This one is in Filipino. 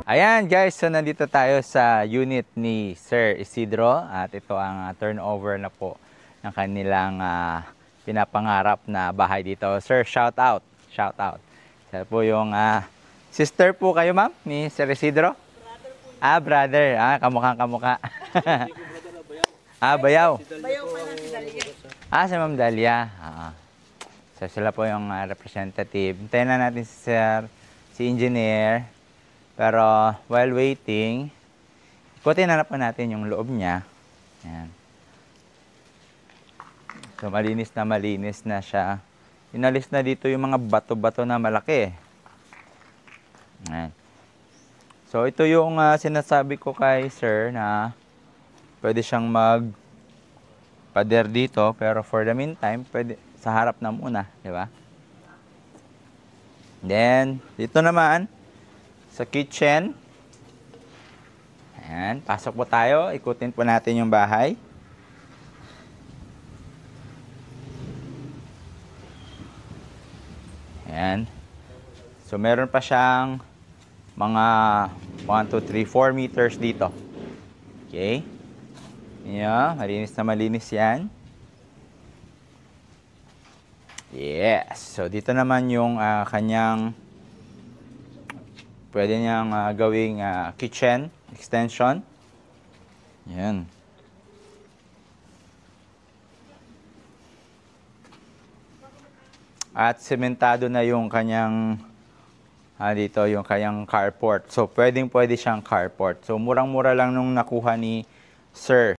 Ayan guys, so nandito tayo sa unit ni Sir Isidro at ito ang turnover na po ng kanilang pinapangarap na bahay dito. Sir, shout out. Shout out. Siya po yung sister po kayo ma'am ni Sir Isidro? Brother po. Brother. Kamukhang kamukha. Bayaw. Bayaw pa na si Dalia. Si Ma'am Dalia. So sila po yung representative. Hintayin na natin si Sir, si Engineer. Pero while waiting, ikutin na po natin yung loob niya. Ayan. So malinis na siya. Inalis na dito yung mga bato-bato na malaki. Ayan. So ito yung sinasabi ko kay Sir na pwede siyang mag-pader dito. Pero for the meantime, pwede sa harap na muna. Diba? Then, dito naman, sa kitchen. Ayan, pasok po tayo. Ikutin po natin yung bahay. Ayan. So, meron pa siyang mga 1, 2, 3, 4 meters dito. Okay. Ayan, malinis na malinis yan. Yes. So, dito naman yung kanyang pwede niyang gawing kitchen extension. Yan. At sementado na yung kanyang dito yung kanyang carport. So pwede siyang carport. So murang-mura lang nung nakuha ni Sir.